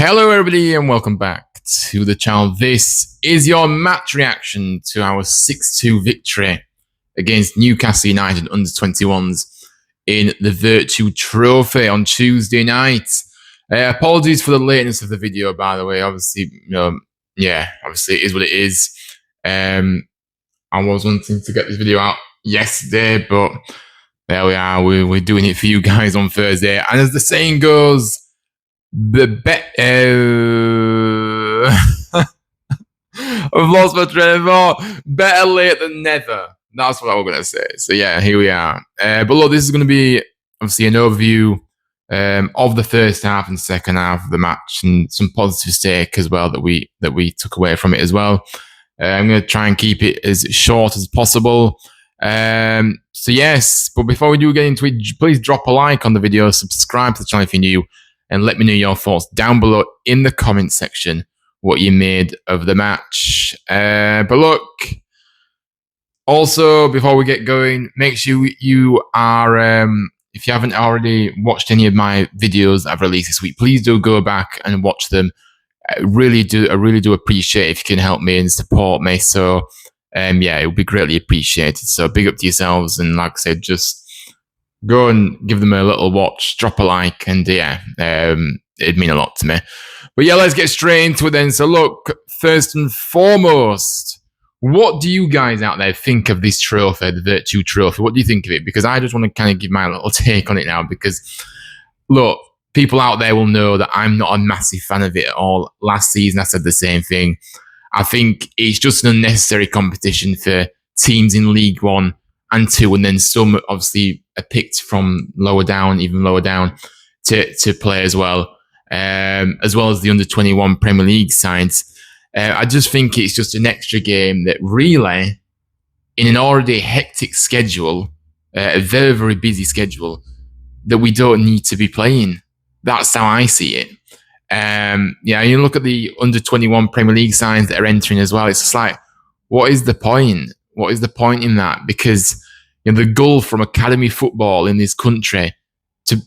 Hello everybody and welcome back to the channel. This is your match reaction to our 6-2 victory against Newcastle United under 21s in the Vertu Trophy on Tuesday night. Apologies for the lateness of the video, by the way. Obviously, obviously it is what it is. I was wanting to get this video out yesterday, but there we are. We're doing it for you guys on Thursday. And as the saying goes, I've lost my train of thought. Better late than never. That's what I'm going to say. So yeah, here we are. But look, this is going to be obviously an overview of the first half and second half of the match, and some positive take as well that we took away from it as well. I'm going to try and keep it as short as possible. So yes, but before we do get into it, please drop a like on the video, subscribe to the channel if you're new, and let me know your thoughts down below in the comment section what you made of the match. But look, also before we get going, make sure you are, if you haven't already watched any of my videos I've released this week, please do go back and watch them. I really do appreciate if you can help me and support me. So yeah, it would be greatly appreciated. So big up to yourselves, and like I said, just go and give them a little watch, drop a like, and yeah, it'd mean a lot to me. But yeah, let's get straight into it then. So look, first and foremost, what do you guys out there think of this trophy, the Vertu Trophy? What do you think of it? Because I just want to kind of give my little take on it now, because look, people out there will know that I'm not a massive fan of it at all. Last season, I said the same thing. I think it's just an unnecessary competition for teams in League One and 2, and then some obviously are picked from lower down, even lower down, to play as well as the under-21 Premier League sides. I just think it's just an extra game that really, in an already hectic schedule, a very, very busy schedule, that we don't need to be playing. That's how I see it. Yeah, you look at the under-21 Premier League sides that are entering as well. It's just like, what is the point? What is the point in that? Because the gulf from academy football in this country to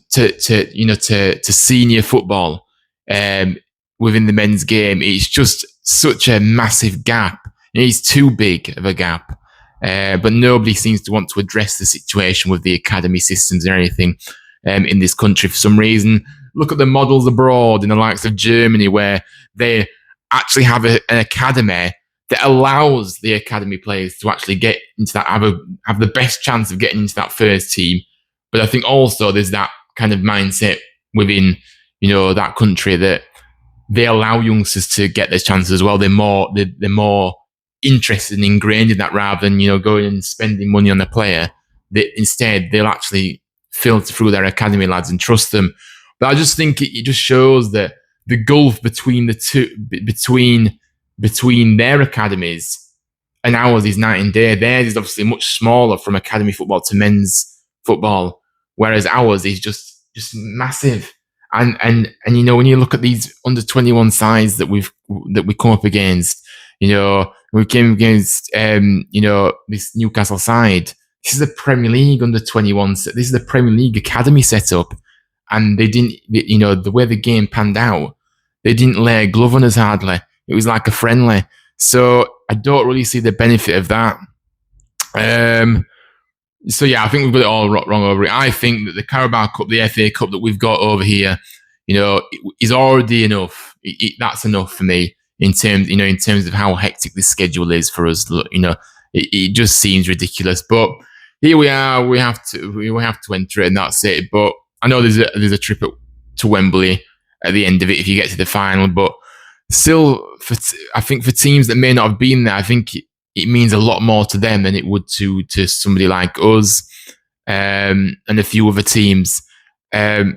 senior football within the men's game, it's just such a massive gap. It's too big of a gap. But nobody seems to want to address the situation with the academy systems or anything in this country for some reason. Look at the models abroad in the likes of Germany, where they actually have an academy that allows the academy players to actually get into that, have the best chance of getting into that first team. But I think also there's that kind of mindset within, that country, that they allow youngsters to get those chances as well. They're more interested and ingrained in that, rather than, going and spending money on a player. Instead, they'll actually filter through their academy lads and trust them. But I just think it just shows that the gulf between the two, between their academies and ours, is night and day. Theirs is obviously much smaller from academy football to men's football, whereas ours is just massive. And when you look at these under-21 sides that we come up against, we came against this Newcastle side. This is the Premier League under-21s. This is the Premier League academy setup, and they didn't, the way the game panned out, they didn't lay a glove on us hardly. It was like a friendly. So I don't really see the benefit of that. So yeah, I think we've got it all wrong over it. I think that the Carabao Cup, the FA Cup that we've got over here, is already enough. That's enough for me in terms of how hectic this schedule is for us. It just seems ridiculous. But here we are. We have to enter it, and that's it. But I know there's a trip to Wembley at the end of it if you get to the final. But still, I think for teams that may not have been there, I think it means a lot more to them than it would to somebody like us and a few other teams. But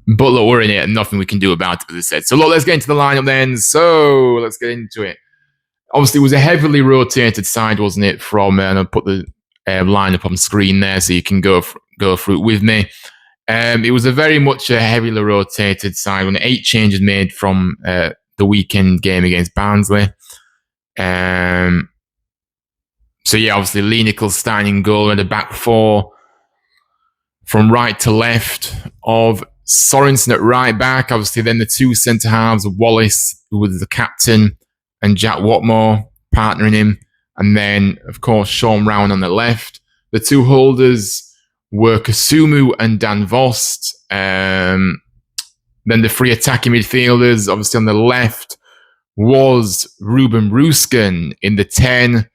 look, we're in it and nothing we can do about it, as I said. So look, let's get into the lineup then. So let's get into it. Obviously, it was a heavily rotated side, wasn't it? And I'll put the lineup on screen there so you can go through it with me. It was very much a heavily rotated side, when 8 changes made from the weekend game against Barnsley. So yeah, obviously Lee Nichols starting in goal, and a back four from right to left of Sorensen at right back. Obviously, then the two centre halves, Wallace, who was the captain, and Jack Watmore partnering him. And then, of course, Sean Rowan on the left. The two holders were Kasumu and Dan Vost. Then the three attacking midfielders, obviously on the left, was Ruben Ruskin. In the 10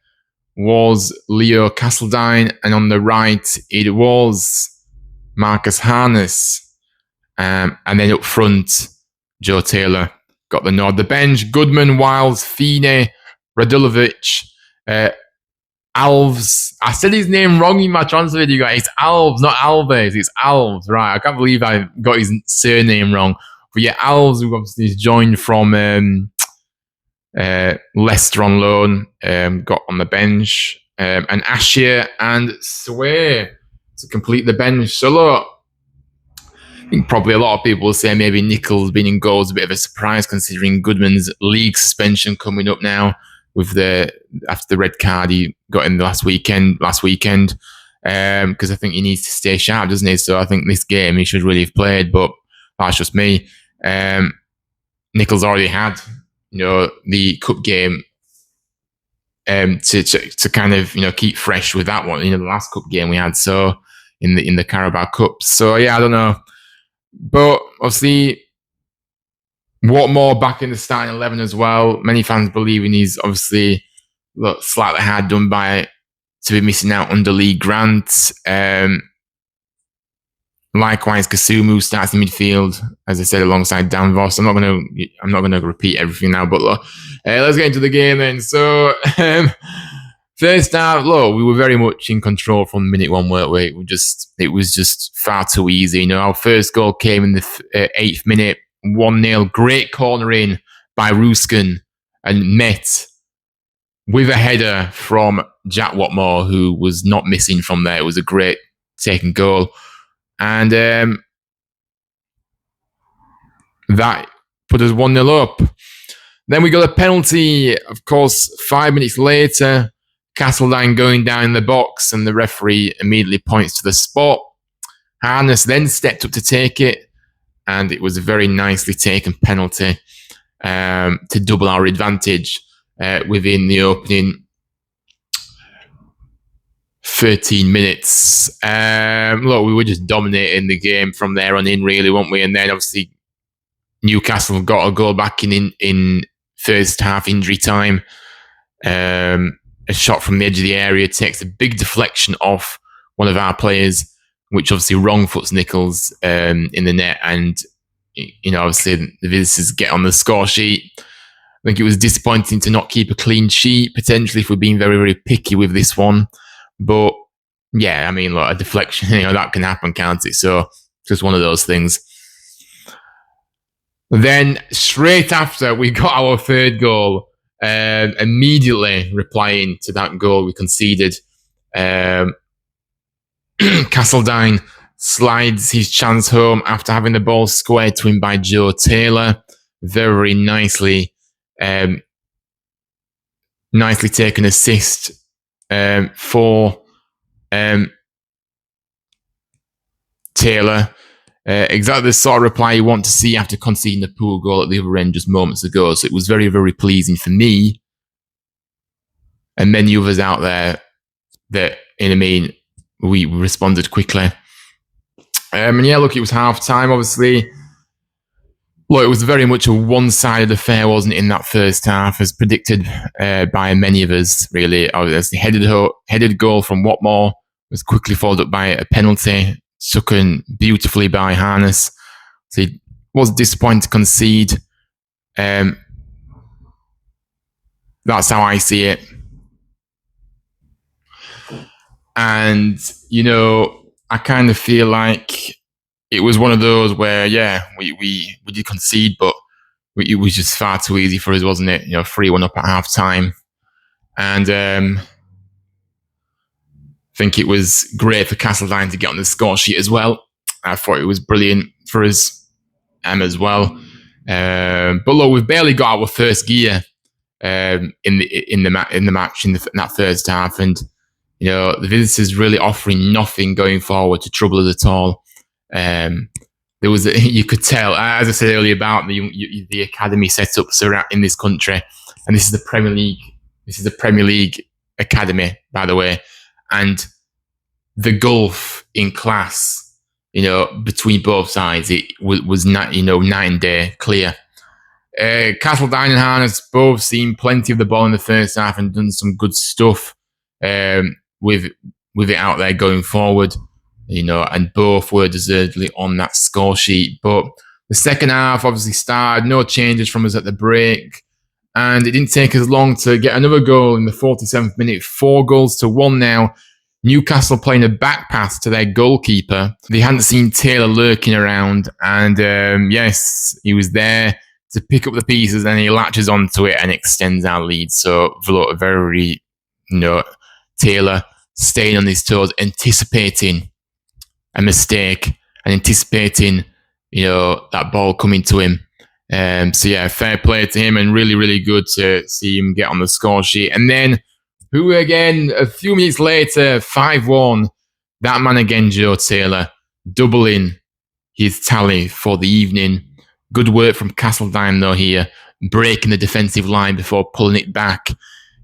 was Leo Castledine. And on the right, it was Marcus Harness. And then up front, Joe Taylor got the nod. The bench, Goodman, Wiles, Feeney, Radulovic, Alves. I said his name wrong in my transfer video, guys. It's Alves, not Alves. It's Alves, right? I can't believe I got his surname wrong. But yeah, Alves, who obviously is joined from Leicester on loan, got on the bench. And Ashia and Sway to complete the bench. So look, I think probably a lot of people will say maybe Nichols being in goal is a bit of a surprise considering Goodman's league suspension coming up now with after the red card he got in the last weekend. Because I think he needs to stay sharp, doesn't he? So I think this game he should really have played, but that's just me. Nichols already had, the cup game to kind of keep fresh with that one. The last cup game we had, so in the Carabao Cup. So yeah, I don't know. But obviously, Watmore back in the starting 11 as well. Many fans believing he's obviously slightly hard done by to be missing out under Lee Grant. Likewise, Kasumu starts in midfield, as I said, alongside Dan Voss. I'm not going to repeat everything now, but let's get into the game then. So first half, we were very much in control from minute one, weren't we? It was just far too easy. Our first goal came in the 8th minute, 1-0. Great corner in by Ruskin and met with a header from Jack Watmore, who was not missing from there. It was a great taken goal. And that put us 1-0 up. Then we got a penalty, of course, 5 minutes later. Castledine going down in the box, and the referee immediately points to the spot. Harness then stepped up to take it, and it was a very nicely taken penalty to double our advantage within the opening 13 minutes. We were just dominating the game from there on in, really, weren't we? And then obviously Newcastle got a goal back in first half injury time. A shot from the edge of the area takes a big deflection off one of our players, which obviously wrong foots Nichols in the net. And, obviously the visitors get on the score sheet. I think it was disappointing to not keep a clean sheet, potentially, if we're being very, very picky with this one. But yeah, a deflection, that can happen, can't it? So it's just one of those things. Then straight after we got our third goal, immediately replying to that goal we conceded, Castledine slides his chance home after having the ball squared to him by Joe Taylor. Very nicely taken assist for Taylor. Exactly the sort of reply you want to see after conceding a poor goal at the other end just moments ago. So it was very, very pleasing for me and many others out there that, we responded quickly. And yeah, it was half time, obviously. It was very much a one-sided affair, wasn't it, in that first half, as predicted by many of us, really. The headed goal from Watmore was quickly followed up by a penalty, taken beautifully by Harness. So he was disappointed to concede. That's how I see it. And, I kind of feel like it was one of those where, we did concede, but it was just far too easy for us, wasn't it? 3-1 up at half time. And I think it was great for Castledine to get on the score sheet as well. I thought it was brilliant for us as well. But we've barely got our first gear in the match in that first half, and the visitors really offering nothing going forward to trouble us at all. there was you could tell, as I said earlier, about the academy setups around in this country, and this is the Premier League. This is the Premier League academy, by the way, and the gulf in class, between both sides, it was not, night and day clear. Castledine and Harness both seen plenty of the ball in the first half and done some good stuff with it out there going forward, and both were deservedly on that score sheet. But the second half obviously started, no changes from us at the break, and it didn't take us long to get another goal in the 47th minute, 4-1 now. Newcastle playing a back pass to their goalkeeper. They hadn't seen Taylor lurking around, and yes, he was there to pick up the pieces, and he latches onto it and extends our lead. So, very, Taylor staying on his toes, anticipating a mistake and anticipating, that ball coming to him. So yeah, fair play to him, and really, really good to see him get on the score sheet. And then, who again, a few minutes later, 5-1, that man again, Joe Taylor, doubling his tally for the evening. Good work from Castledine, though, here, breaking the defensive line before pulling it back.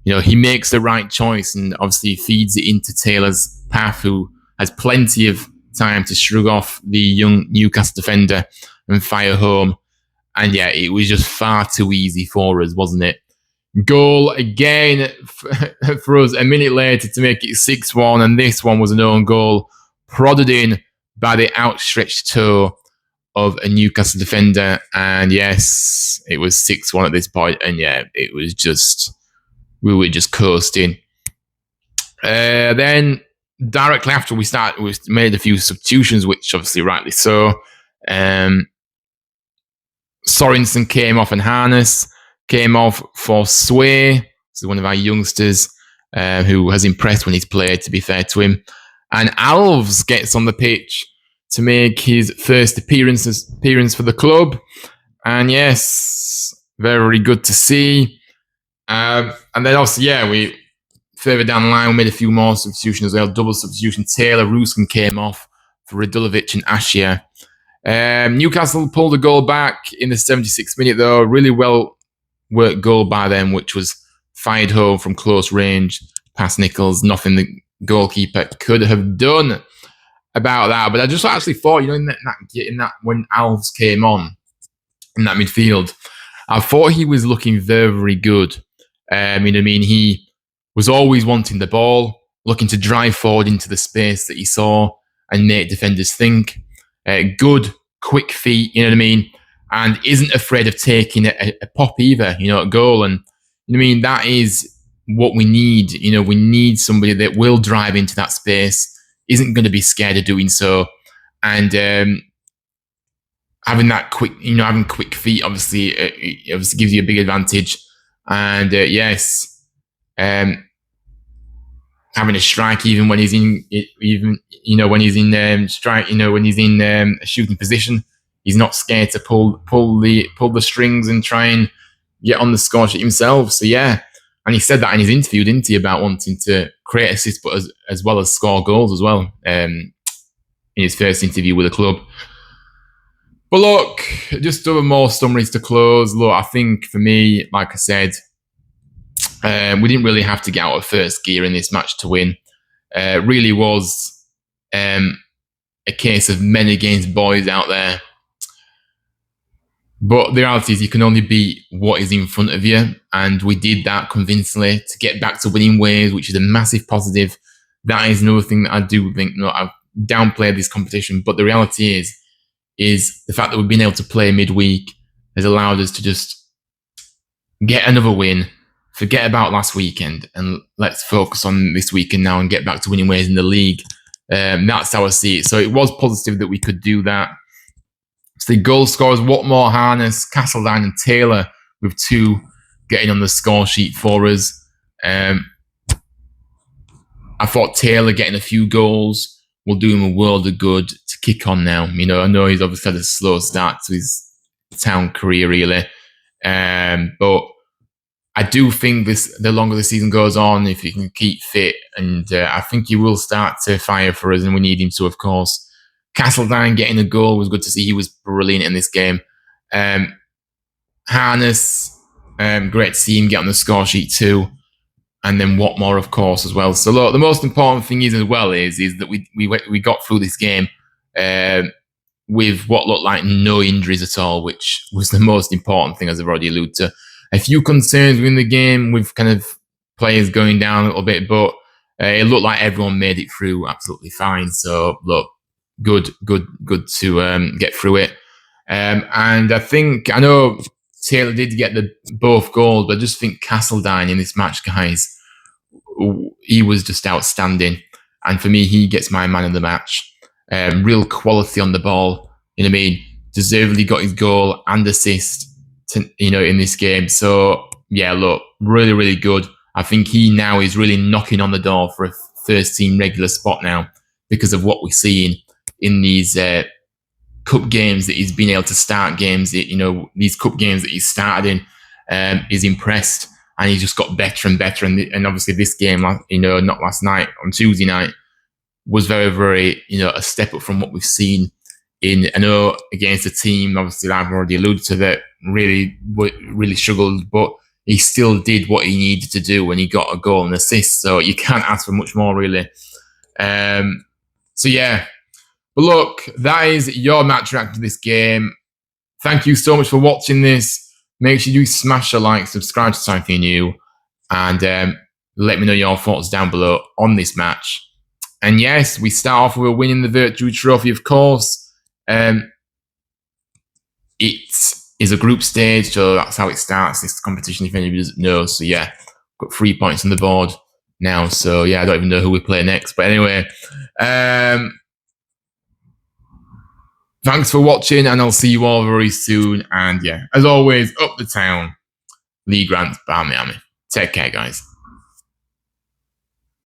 He makes the right choice and obviously feeds it into Taylor's path, who has plenty of time to shrug off the young Newcastle defender and fire home. And yeah, it was just far too easy for us, wasn't it? Goal again for us a minute later to make it 6-1, and this one was an own goal, prodded in by the outstretched toe of a Newcastle defender. And yes, it was 6-1 at this point, and yeah, it was just, we were just coasting. Then directly after we made a few substitutions, which obviously rightly so. Sorensen came off and Harness came off for Sway. So one of our youngsters who has impressed when he's played, to be fair to him. And Alves gets on the pitch to make his first appearance for the club. And yes, very good to see. And then also, yeah, we further down the line, we made a few more substitutions as well. Double substitution. Taylor, Ruskin came off for Radulovic and Ashia. Newcastle pulled a goal back in the 76th minute, though. Really well worked goal by them, which was fired home from close range past Nichols. Nothing the goalkeeper could have done about that. But I just actually thought, in that when Alves came on in that midfield, I thought he was looking very, very good. He was always wanting the ball, looking to drive forward into the space that he saw and make defenders think. Good, quick feet, and isn't afraid of taking a pop either, a goal. And that is what we need. We need somebody that will drive into that space, isn't going to be scared of doing so, and having that quick, having quick feet obviously gives you a big advantage. And yes, having a strike even when he's in strike, when he's in a shooting position, he's not scared to pull the strings and try and get on the score sheet himself. So yeah, and he said that in his interview, didn't he, about wanting to create assists, but as well as score goals as well, in his first interview with the club. But look, just other more summaries to close. Look, I think for me, like I said, we didn't really have to get out of first gear in this match to win. Really was a case of men against boys out there. But the reality is you can only beat what is in front of you. And we did that convincingly to get back to winning ways, which is a massive positive. That is another thing that I do think, I've downplayed this competition. But the reality is the fact that we've been able to play midweek has allowed us to just get another win, forget about last weekend, and let's focus on this weekend now and get back to winning ways in the league. That's how I see it. So it was positive that we could do that. So the goal scorers, Watmore, Harness, Castledine and Taylor, with 2 getting on the score sheet for us. I thought Taylor getting a few goals will do him a world of good to kick on now. I know he's obviously had a slow start to his town career, really. But I do think the longer the season goes on, if he can keep fit, and I think he will start to fire for us, and we need him to, of course. Castledine getting a goal was good to see. He was brilliant in this game. Harness, great to see him get on the score sheet too. And then Watmore, of course, as well. So look, the most important thing is as well is that we got through this game with what looked like no injuries at all, which was the most important thing, as I've already alluded to. A few concerns within the game with kind of players going down a little bit, but it looked like everyone made it through absolutely fine. So look, good to get through it. And I know Taylor did get both goals, but I just think Castledine in this match, guys, he was just outstanding. And for me, he gets my man of the match. Real quality on the ball. You know what I mean? Deservedly got his goal and assist in this game. So yeah, look, really, really good. I think he now is really knocking on the door for a first team regular spot now because of what we're seeing in these cup games that he's been able to start games. These cup games that he's started in, is impressed, and he's just got better and better. And obviously this game, not last night, on Tuesday night, was very, very, a step up from what we've seen I know against a team, obviously I've already alluded to, that really struggled, but he still did what he needed to do when he got a goal and assist. So you can't ask for much more, really. So yeah. But look, that is your match reaction to this game. Thank you so much for watching this. Make sure you smash a like, subscribe to something new, and let me know your thoughts down below on this match. And yes, we start off with winning the Vertu Trophy, of course. It is a group stage, so that's how it starts, this competition, if anybody doesn't know. So yeah, got 3 points on the board now. So yeah, I don't even know who we play next. But anyway, thanks for watching, and I'll see you all very soon. And yeah, as always, up the town, Lee Grant, Miami. Take care, guys.